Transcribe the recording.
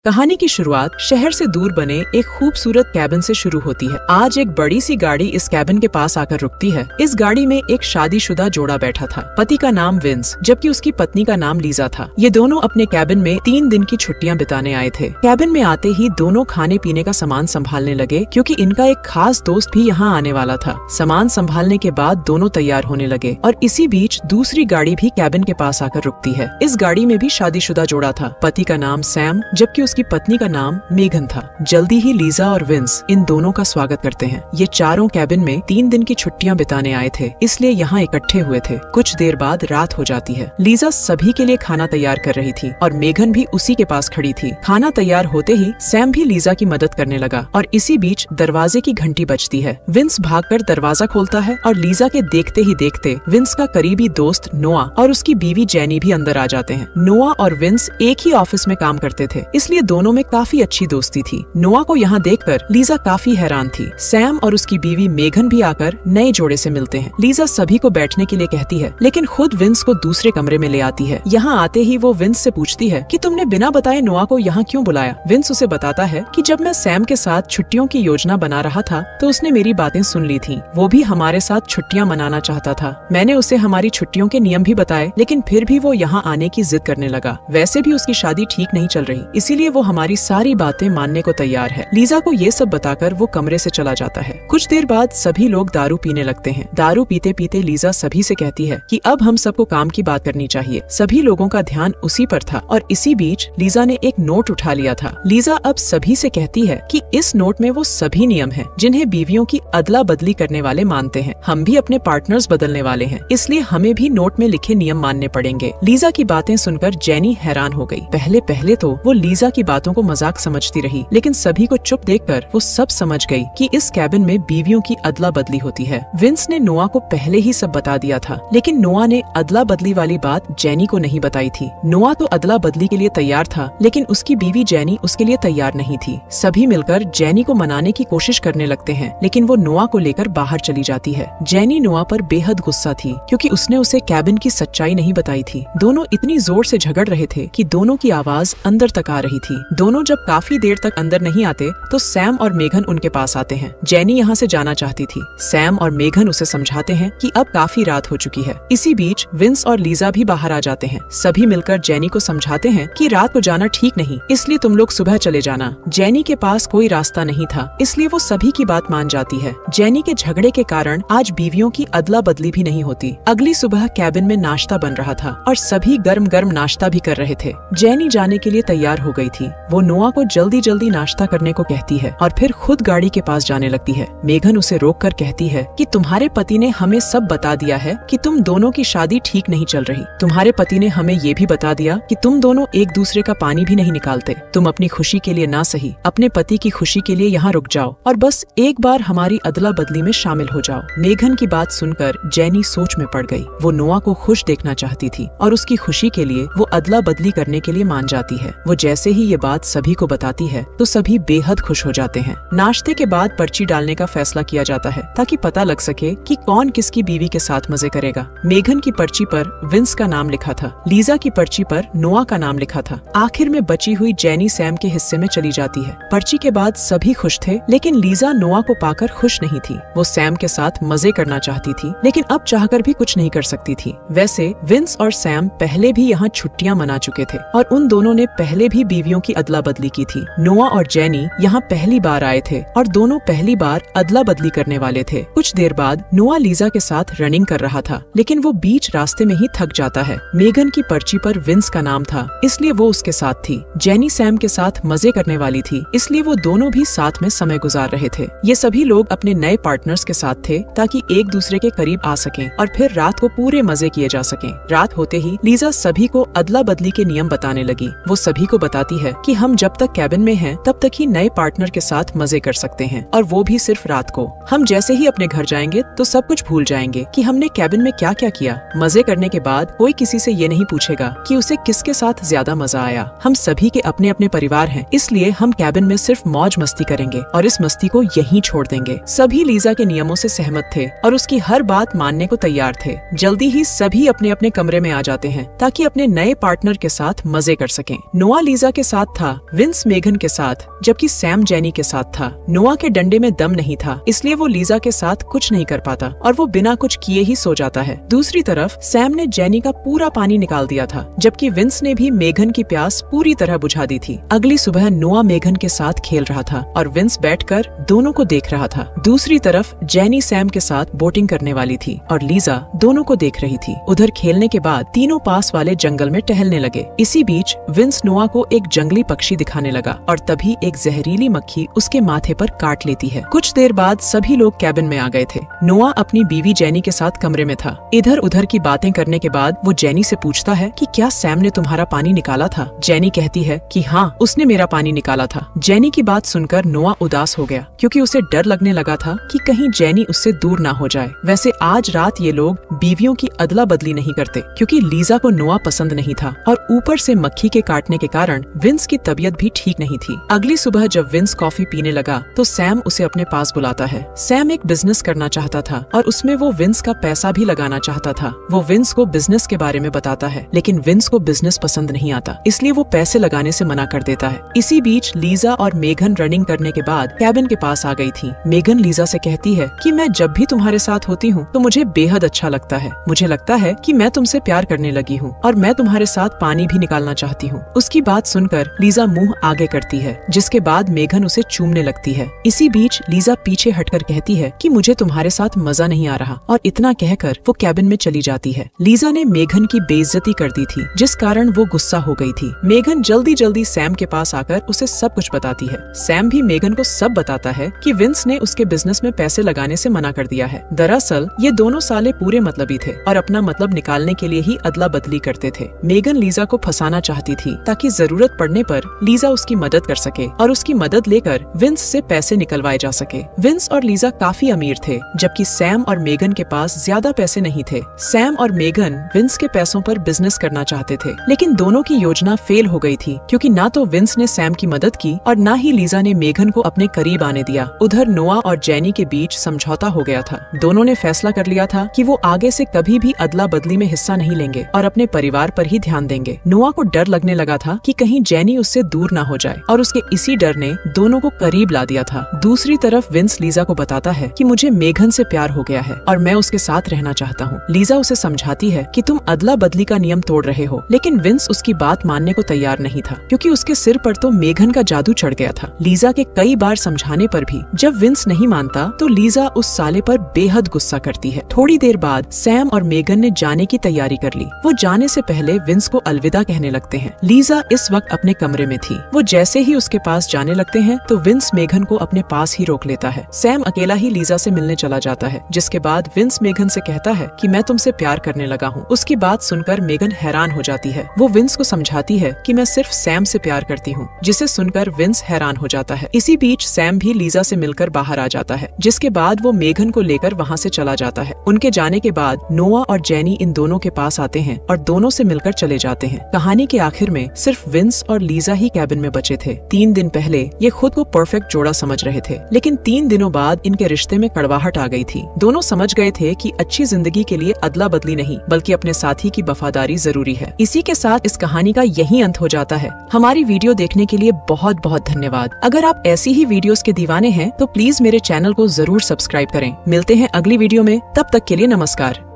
कहानी की शुरुआत शहर से दूर बने एक खूबसूरत कैबिन से शुरू होती है। आज एक बड़ी सी गाड़ी इस कैबिन के पास आकर रुकती है। इस गाड़ी में एक शादीशुदा जोड़ा बैठा था। पति का नाम विंस जबकि उसकी पत्नी का नाम लीजा था। ये दोनों अपने कैबिन में 3 दिन की छुट्टियां बिताने आए थे। कैबिन में आते ही दोनों खाने पीने का सामान संभालने लगे क्योंकि इनका एक खास दोस्त भी यहाँ आने वाला था। सामान संभालने के बाद दोनों तैयार होने लगे और इसी बीच दूसरी गाड़ी भी कैबिन के पास आकर रुकती है। इस गाड़ी में भी शादीशुदा जोड़ा था। पति का नाम सैम जबकि उसकी पत्नी का नाम मेघन था। जल्दी ही लीजा और विंस इन दोनों का स्वागत करते हैं। ये चारों कैबिन में 3 दिन की छुट्टियां बिताने आए थे, इसलिए यहाँ इकट्ठे हुए थे। कुछ देर बाद रात हो जाती है। लीजा सभी के लिए खाना तैयार कर रही थी और मेघन भी उसी के पास खड़ी थी। खाना तैयार होते ही सैम भी लीजा की मदद करने लगा और इसी बीच दरवाजे की घंटी बजती है। विंस भागकर दरवाजा खोलता है और लीजा के देखते ही देखते विंस का करीबी दोस्त नोआ और उसकी बीवी जेनी भी अंदर आ जाते हैं। नोआ और विंस एक ही ऑफिस में काम करते थे, इसलिए दोनों में काफी अच्छी दोस्ती थी। नोआ को यहाँ देखकर लीजा काफी हैरान थी। सैम और उसकी बीवी मेघन भी आकर नए जोड़े से मिलते हैं। लीजा सभी को बैठने के लिए कहती है, लेकिन खुद विंस को दूसरे कमरे में ले आती है। यहाँ आते ही वो विंस से पूछती है कि तुमने बिना बताए नोआ को यहाँ क्यों बुलाया। विंस उसे बताता है कि जब मैं सैम के साथ छुट्टियों की योजना बना रहा था तो उसने मेरी बातें सुन ली थी। वो भी हमारे साथ छुट्टियाँ मनाना चाहता था। मैंने उसे हमारी छुट्टियों के नियम भी बताए, लेकिन फिर भी वो यहाँ आने की जिद करने लगा। वैसे भी उसकी शादी ठीक नहीं चल रही, इसीलिए वो हमारी सारी बातें मानने को तैयार है। लीजा को ये सब बताकर वो कमरे से चला जाता है। कुछ देर बाद सभी लोग दारू पीने लगते हैं। दारू पीते पीते लीजा सभी से कहती है कि अब हम सबको काम की बात करनी चाहिए। सभी लोगों का ध्यान उसी पर था और इसी बीच लीजा ने एक नोट उठा लिया था। लीजा अब सभी से कहती है कि इस नोट में वो सभी नियम हैं जिन्हें बीवियों की अदला बदली करने वाले मानते हैं। हम भी अपने पार्टनर्स बदलने वाले हैं, इसलिए हमें भी नोट में लिखे नियम मानने पड़ेंगे। लीजा की बातें सुनकर जेनी हैरान हो गई। पहले तो वो लीजा की बातों को मजाक समझती रही, लेकिन सभी को चुप देखकर वो सब समझ गई कि इस कैबिन में बीवियों की अदला बदली होती है। विंस ने नोआ को पहले ही सब बता दिया था, लेकिन नोआ ने अदला बदली वाली बात जेनी को नहीं बताई थी। नोआ तो अदला बदली के लिए तैयार था, लेकिन उसकी बीवी जेनी उसके लिए तैयार नहीं थी। सभी मिलकर जेनी को मनाने की कोशिश करने लगते हैं, लेकिन वो नोआ को लेकर बाहर चली जाती है। जेनी नोआ पर बेहद गुस्सा थी क्योंकि उसने उसे कैबिन की सच्चाई नहीं बताई थी। दोनों इतनी जोर से झगड़ रहे थे कि दोनों की आवाज अंदर तक आ रही थी। दोनों जब काफी देर तक अंदर नहीं आते तो सैम और मेघन उनके पास आते हैं। जेनी यहाँ से जाना चाहती थी। सैम और मेघन उसे समझाते हैं कि अब काफी रात हो चुकी है। इसी बीच विंस और लीजा भी बाहर आ जाते हैं। सभी मिलकर जेनी को समझाते हैं कि रात को जाना ठीक नहीं, इसलिए तुम लोग सुबह चले जाना। जेनी के पास कोई रास्ता नहीं था, इसलिए वो सभी की बात मान जाती है। जेनी के झगड़े के कारण आज बीवियों की अदला बदली भी नहीं होती। अगली सुबह कैबिन में नाश्ता बन रहा था और सभी गर्म गर्म नाश्ता भी कर रहे थे। जेनी जाने के लिए तैयार हो गई थी। वो नोआ को जल्दी जल्दी नाश्ता करने को कहती है और फिर खुद गाड़ी के पास जाने लगती है। मेघन उसे रोककर कहती है कि तुम्हारे पति ने हमें सब बता दिया है कि तुम दोनों की शादी ठीक नहीं चल रही। तुम्हारे पति ने हमें ये भी बता दिया कि तुम दोनों एक दूसरे का पानी भी नहीं निकालते। तुम अपनी खुशी के लिए ना सही अपने पति की खुशी के लिए यहाँ रुक जाओ और बस एक बार हमारी अदला बदली में शामिल हो जाओ। मेघन की बात सुनकर जेनी सोच में पड़ गई। वो नोआ को खुश देखना चाहती थी और उसकी खुशी के लिए वो अदला बदली करने के लिए मान जाती है। वो जैसे ही ये बात सभी को बताती है तो सभी बेहद खुश हो जाते हैं। नाश्ते के बाद पर्ची डालने का फैसला किया जाता है ताकि पता लग सके कि कौन किसकी बीवी के साथ मजे करेगा। मेघन की पर्ची पर विंस का नाम लिखा था। लीजा की पर्ची पर नोआ का नाम लिखा था। आखिर में बची हुई जेनी सैम के हिस्से में चली जाती है। पर्ची के बाद सभी खुश थे, लेकिन लीजा नोआ को पाकर खुश नहीं थी। वो सैम के साथ मजे करना चाहती थी, लेकिन अब चाहकर भी कुछ नहीं कर सकती थी। वैसे विंस और सैम पहले भी यहाँ छुट्टियाँ मना चुके थे और उन दोनों ने पहले भी बीवियों की अदला बदली की थी। नोआ और जेनी यहाँ पहली बार आए थे और दोनों पहली बार अदला बदली करने वाले थे। कुछ देर बाद नोआ लीजा के साथ रनिंग कर रहा था, लेकिन वो बीच रास्ते में ही थक जाता है। मेघन की पर्ची पर विंस का नाम था, इसलिए वो उसके साथ थी। जेनी सैम के साथ मजे करने वाली थी, इसलिए वो दोनों भी साथ में समय गुजार रहे थे। ये सभी लोग अपने नए पार्टनर्स के साथ थे ताकि एक दूसरे के करीब आ सकें और फिर रात को पूरे मजे किए जा सकें। रात होते ही लीजा सभी को अदला बदली के नियम बताने लगी। वो सभी को बताती है कि हम जब तक कैबिन में हैं तब तक ही नए पार्टनर के साथ मजे कर सकते हैं और वो भी सिर्फ रात को। हम जैसे ही अपने घर जाएंगे तो सब कुछ भूल जाएंगे कि हमने कैबिन में क्या क्या किया। मजे करने के बाद कोई किसी से ये नहीं पूछेगा कि उसे किसके साथ ज्यादा मजा आया। हम सभी के अपने अपने परिवार हैं, इसलिए हम कैबिन में सिर्फ मौज मस्ती करेंगे और इस मस्ती को यहीं छोड़ देंगे। सभी लीजा के नियमों से सहमत थे और उसकी हर बात मानने को तैयार थे। जल्दी ही सभी अपने अपने कमरे में आ जाते हैं ताकि अपने नए पार्टनर के साथ मजे कर सकें। नोआ लीजा के साथ था विंस मेघन के साथ, जबकि सैम जेनी के साथ था। नोआ के डंडे में दम नहीं था, इसलिए वो लीजा के साथ कुछ नहीं कर पाता और वो बिना कुछ किए ही सो जाता है। दूसरी तरफ सैम ने जेनी का पूरा पानी निकाल दिया था, जबकि विंस ने भी मेघन की प्यास पूरी तरह बुझा दी थी। अगली सुबह नोआ मेघन के साथ खेल रहा था और विंस बैठकर दोनों को देख रहा था। दूसरी तरफ जेनी सैम के साथ बोटिंग करने वाली थी और लीजा दोनों को देख रही थी। उधर खेलने के बाद तीनों पास वाले जंगल में टहलने लगे। इसी बीच विंस नोआ को एक जंगली पक्षी दिखाने लगा और तभी एक जहरीली मक्खी उसके माथे पर काट लेती है। कुछ देर बाद सभी लोग कैबिन में आ गए थे। नोआ अपनी बीवी जेनी के साथ कमरे में था। इधर उधर की बातें करने के बाद वो जेनी से पूछता है कि क्या सैम ने तुम्हारा पानी निकाला था? जेनी कहती है कि हाँ, उसने मेरा पानी निकाला था। जेनी की बात सुनकर नोआ उदास हो गया, क्योंकि उसे डर लगने लगा था कि कहीं जेनी उससे दूर ना हो जाए। वैसे आज रात ये लोग बीवियों की अदला बदली नहीं करते, क्योंकि लीजा को नोआ पसंद नहीं था और ऊपर से मक्खी के काटने के कारण विंस की तबीयत भी ठीक नहीं थी। अगली सुबह जब विंस कॉफी पीने लगा तो सैम उसे अपने पास बुलाता है। सैम एक बिजनेस करना चाहता था और उसमें वो विंस का पैसा भी लगाना चाहता था। वो विंस को बिजनेस के बारे में बताता है, लेकिन विंस को बिजनेस पसंद नहीं आता, इसलिए वो पैसे लगाने से मना कर देता है। इसी बीच लीजा और मेघन रनिंग करने के बाद कैबिन के पास आ गई थी। मेघन लीजा से कहती है कि मैं जब भी तुम्हारे साथ होती हूँ तो मुझे बेहद अच्छा लगता है। मुझे लगता है कि मैं तुमसे प्यार करने लगी हूँ और मैं तुम्हारे साथ पानी भी निकालना चाहती हूँ। उसकी बात सुनकर लीजा मुंह आगे करती है, जिसके बाद मेघन उसे चूमने लगती है। इसी बीच लीजा पीछे हटकर कहती है कि मुझे तुम्हारे साथ मजा नहीं आ रहा, और इतना कहकर वो कैबिन में चली जाती है। लीजा ने मेघन की बेइज्जती कर दी थी, जिस कारण वो गुस्सा हो गई थी। मेघन जल्दी जल्दी सैम के पास आकर उसे सब कुछ बताती है। सैम भी मेघन को सब बताता है कि विंस ने उसके बिजनेस में पैसे लगाने से मना कर दिया है। दरअसल ये दोनों साले पूरे मतलबी थे और अपना मतलब निकालने के लिए ही अदला बदली करते थे। मेघन लीजा को फंसाना चाहती थी ताकि जरूरत पड़ने पर लीजा उसकी मदद कर सके और उसकी मदद लेकर विंस से पैसे निकलवाए जा सके। विंस और लीजा काफी अमीर थे, जबकि सैम और मेघन के पास ज्यादा पैसे नहीं थे। सैम और मेघन विंस के पैसों पर बिजनेस करना चाहते थे, लेकिन दोनों की योजना फेल हो गई थी, क्योंकि ना तो विंस ने सैम की मदद की और ना ही लीजा ने मेघन को अपने करीब आने दिया। उधर नोआ और जेनी के बीच समझौता हो गया था। दोनों ने फैसला कर लिया था कि वो आगे से कभी भी अदला बदली में हिस्सा नहीं लेंगे और अपने परिवार पर ही ध्यान देंगे। नोआ को डर लगने लगा था कि कहीं जेनी उससे दूर ना हो जाए, और उसके इसी डर ने दोनों को करीब ला दिया था। दूसरी तरफ विंस लीजा को बताता है कि मुझे मेघन से प्यार हो गया है और मैं उसके साथ रहना चाहता हूँ। लीजा उसे समझाती है कि तुम अदला बदली का नियम तोड़ रहे हो, लेकिन विंस उसकी बात मानने को तैयार नहीं था, क्योंकि उसके सिर पर तो मेघन का जादू चढ़ गया था। लीजा के कई बार समझाने पर भी जब विंस नहीं मानता तो लीजा उस साले पर बेहद गुस्सा करती है। थोड़ी देर बाद सैम और मेघन ने जाने की तैयारी कर ली। वो जाने से पहले विंस को अलविदा कहने लगते हैं। लीजा इस वक्त अपने कमरे में थी। वो जैसे ही उसके पास जाने लगते हैं तो विंस मेघन को अपने पास ही रोक लेता है। सैम अकेला ही लीजा से मिलने चला जाता है, जिसके बाद विंस मेघन से कहता है कि मैं तुमसे प्यार करने लगा हूँ। उसकी बात सुनकर मेघन हैरान हो जाती है। वो विंस को समझाती है कि मैं सिर्फ सैम से प्यार करती हूँ, जिसे सुनकर विंस हैरान हो जाता है। इसी बीच सैम भी लीजा से मिलकर बाहर आ जाता है, जिसके बाद वो मेघन को लेकर वहाँ से चला जाता है। उनके जाने के बाद नोआ और जेनी इन दोनों के पास आते हैं और दोनों से मिलकर चले जाते हैं। कहानी के आखिर में सिर्फ विंस और लीजा ही कैबिन में बचे थे। 3 दिन पहले ये खुद को परफेक्ट जोड़ा समझ रहे थे, लेकिन 3 दिनों बाद इनके रिश्ते में कड़वाहट आ गई थी। दोनों समझ गए थे कि अच्छी जिंदगी के लिए अदला बदली नहीं, बल्कि अपने साथी की वफादारी जरूरी है। इसी के साथ इस कहानी का यही अंत हो जाता है। हमारी वीडियो देखने के लिए बहुत बहुत धन्यवाद। अगर आप ऐसी ही वीडियोस के दीवाने हैं तो प्लीज मेरे चैनल को जरूर सब्सक्राइब करें। मिलते हैं अगली वीडियो में, तब तक के लिए नमस्कार।